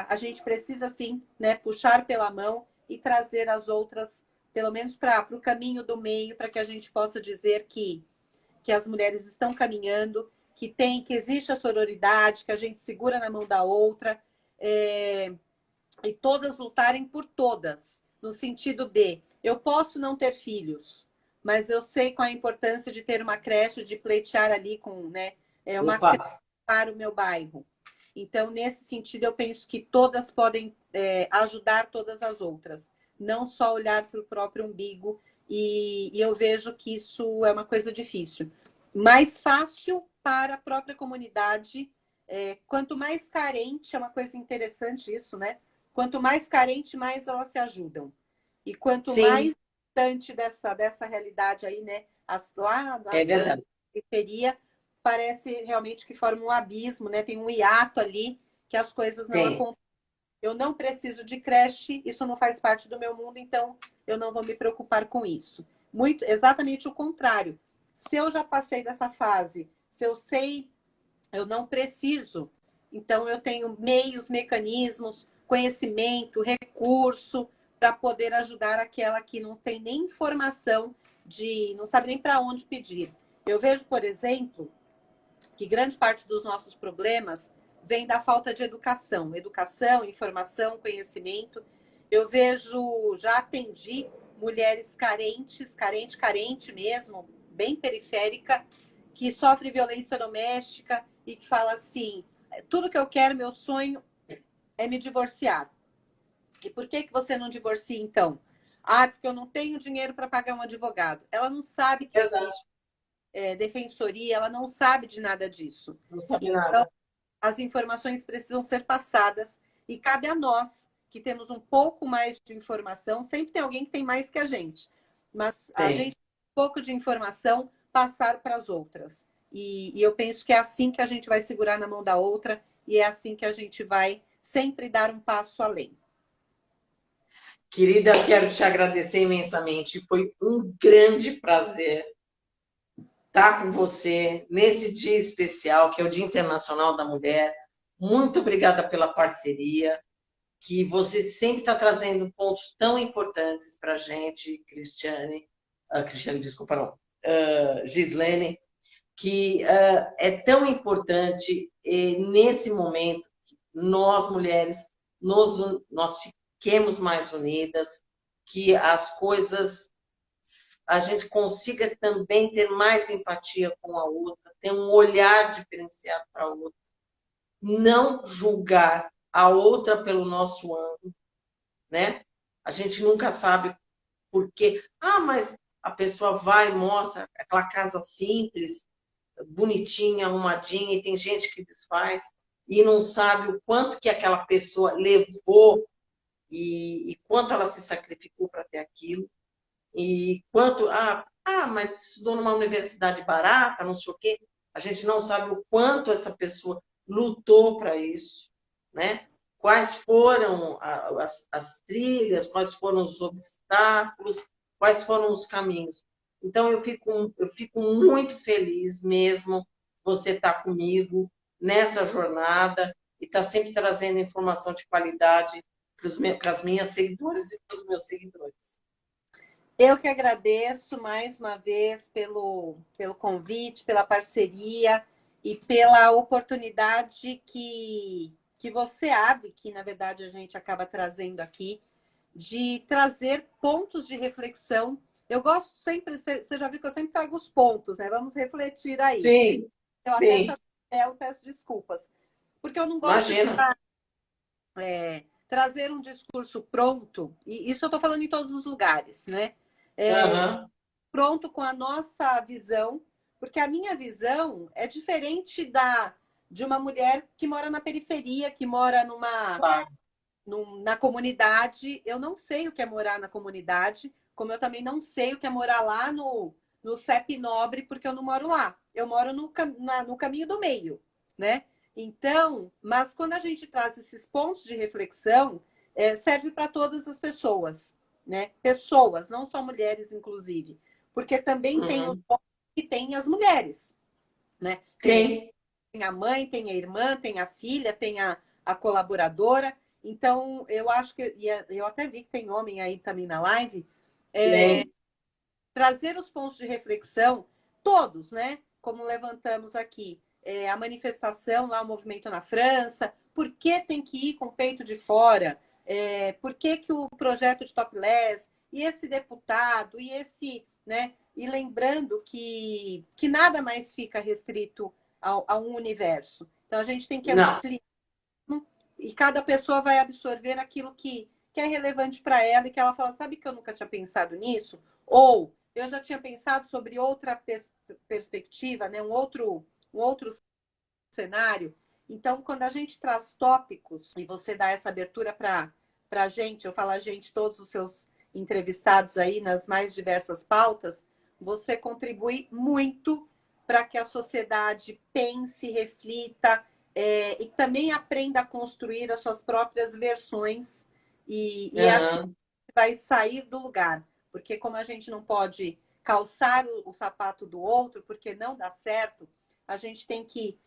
a gente precisa sim, né, puxar pela mão e trazer as outras, pelo menos para o caminho do meio, para que a gente possa dizer que as mulheres estão caminhando, que existe a sororidade, que a gente segura na mão da outra, e todas lutarem por todas, no sentido de eu posso não ter filhos, mas eu sei qual a importância de ter uma creche, de pleitear ali com, né, uma Opa. creche para o meu bairro. Então, nesse sentido, eu penso que todas podem ajudar todas as outras, não só olhar para o próprio umbigo, e eu vejo que isso é uma coisa difícil. Mais fácil para a própria comunidade, quanto mais carente, é uma coisa interessante isso, né? Quanto mais carente, mais elas se ajudam. E quanto Sim, mais distante dessa realidade aí, né? Lá é na verdade. periferia, parece realmente que forma um abismo, né? Tem um hiato ali que as coisas não Tem. acontecem. Eu não preciso de creche, isso não faz parte do meu mundo, então eu não vou me preocupar com isso. Muito, exatamente o contrário. Se eu já passei dessa fase, se eu sei, eu não preciso, então eu tenho meios, mecanismos, conhecimento, recurso para poder ajudar aquela que não tem nem informação não sabe nem para onde pedir. Eu vejo, por exemplo, que grande parte dos nossos problemas vem da falta de educação. Educação, informação, conhecimento. Eu vejo, já atendi mulheres carente mesmo, bem periférica, que sofre violência doméstica e que fala assim: tudo que eu quero, meu sonho é me divorciar. E por que você não divorcia então? Ah, porque eu não tenho dinheiro para pagar um advogado. Ela não sabe que Exato. existe defensoria, ela não sabe de nada disso. Não sabe Então, nada. as informações precisam ser passadas e cabe a nós, que temos um pouco mais de informação, sempre tem alguém que tem mais que a gente, mas a Tem. gente tem um pouco de informação, passar para as outras. E eu penso que é assim que a gente vai segurar na mão da outra e é assim que a gente vai sempre dar um passo além. Querida, quero te agradecer imensamente. Foi um grande prazer estar com você nesse dia especial, que é o Dia Internacional da Mulher. Muito obrigada pela parceria, que você sempre está trazendo pontos tão importantes para a gente, Cristiane. Cristiane, desculpa, não. Gislene, que é tão importante nesse momento que nós, mulheres, nós fiquemos mais unidas, que as coisas, a gente consiga também ter mais empatia com a outra, ter um olhar diferenciado para a outra, não julgar a outra pelo nosso ângulo, né? A gente nunca sabe por quê. Ah, mas a pessoa vai e mostra aquela casa simples, bonitinha, arrumadinha, e tem gente que desfaz e não sabe o quanto que aquela pessoa levou e quanto ela se sacrificou para ter aquilo, e quanto, mas estudou numa universidade barata, não sei o quê. A gente não sabe o quanto essa pessoa lutou para isso, né? Quais foram as trilhas, quais foram os obstáculos, quais foram os caminhos. Então, eu fico muito feliz mesmo você estar comigo nessa jornada e estar sempre trazendo informação de qualidade para as minhas seguidoras e para os meus seguidores. Eu que agradeço mais uma vez pelo convite, pela parceria e pela oportunidade que você abre, que na verdade a gente acaba trazendo aqui, de trazer pontos de reflexão Eu gosto sempre, você já viu que eu sempre trago os pontos, né? Vamos refletir aí. Sim, Eu até te sim. atropelo, peço desculpas. Porque eu não gosto de Imagina. trazer um discurso pronto, e isso eu estou falando em todos os lugares, né? Aham, Pronto com a nossa visão, porque a minha visão é diferente de uma mulher que mora na periferia, que mora claro. na comunidade. Eu não sei o que é morar na comunidade, como eu também não sei o que é morar lá no CEP Nobre, porque eu não moro lá. Eu moro no caminho do meio, né? Então, mas quando a gente traz esses pontos de reflexão, serve para todas as pessoas, né? Pessoas, não só mulheres, inclusive. Porque também tem os Uhum. pontos que tem as mulheres, né? Tem. Tem a mãe, tem a irmã, tem a filha, tem a colaboradora. Então, eu acho que, eu até vi que tem homem aí também na live, Tem. trazer os pontos de reflexão, todos, né? Como levantamos aqui, a manifestação lá, o movimento na França, por que tem que ir com o peito de fora? Por que o projeto de topless, e esse deputado, e esse, né? E lembrando que nada mais fica restrito a um universo. Então, a gente tem que Não. ampliar e cada pessoa vai absorver aquilo que é relevante para ela e que ela fala, sabe que eu nunca tinha pensado nisso? Ou eu já tinha pensado sobre outra perspectiva, né? Um outro cenário. Então, quando a gente traz tópicos e você dá essa abertura para a gente, eu falo a gente, todos os seus entrevistados aí nas mais diversas pautas, você contribui muito para que a sociedade pense, reflita, e também aprenda a construir as suas próprias versões e assim Aham. vai sair do lugar. Porque como a gente não pode calçar o sapato do outro, porque não dá certo, a gente tem que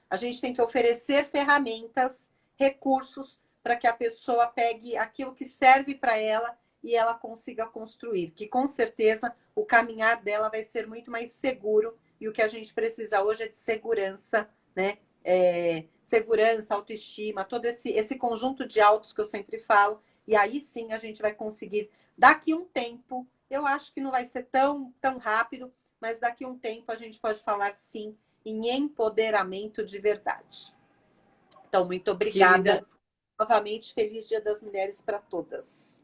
oferecer ferramentas, recursos para que a pessoa pegue aquilo que serve para ela e ela consiga construir, que com certeza o caminhar dela vai ser muito mais seguro e o que a gente precisa hoje é de segurança, né? Segurança, autoestima, todo esse conjunto de autos que eu sempre falo, e aí sim a gente vai conseguir, daqui um tempo, eu acho que não vai ser tão rápido, mas daqui um tempo a gente pode falar sim em empoderamento de verdade. Então, muito Querida, obrigada. Novamente, feliz Dia das Mulheres para todas.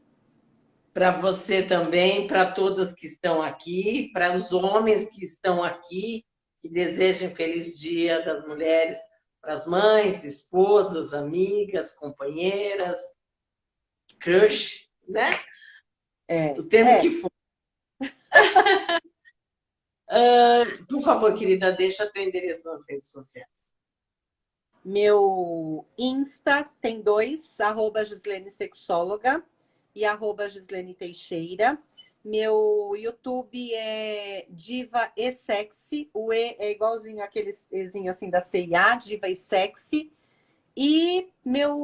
para você também, para todas que estão aqui, para os homens que estão aqui, que desejam feliz Dia das Mulheres, para as mães, esposas, amigas, companheiras, crush, né? O termo É. que for. Por favor, querida, deixa teu endereço nas redes sociais. Meu Insta tem dois, @Gislene Sexóloga e @Gislene Teixeira. Meu YouTube é Diva e Sexy. O E é igualzinho aquele Ezinho assim da CIA, Diva e Sexy. E meu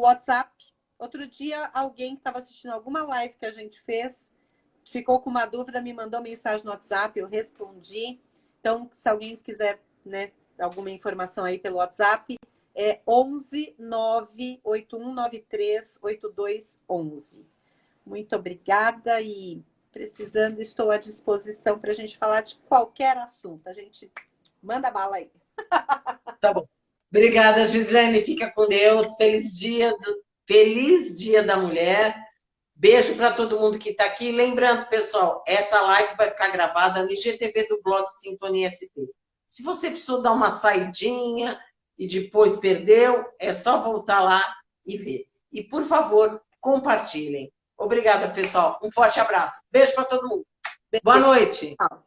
WhatsApp. Outro dia, alguém que estava assistindo alguma live que a gente fez, ficou com uma dúvida, me mandou mensagem no WhatsApp, eu respondi. Então, se alguém quiser, né, alguma informação aí pelo WhatsApp, é 11 98193 8211. Muito obrigada e precisando, estou à disposição para a gente falar de qualquer assunto. A gente manda bala aí. Tá bom. Obrigada, Gislene. Fica com Deus. Feliz Dia da Mulher. Beijo para todo mundo que está aqui. Lembrando, pessoal, essa live vai ficar gravada no IGTV do blog Sintonia ST. Se você precisou dar uma saidinha e depois perdeu, é só voltar lá e ver. E, por favor, compartilhem. Obrigada, pessoal. Um forte abraço. Beijo para todo mundo. Boa Beijo. noite. Tchau.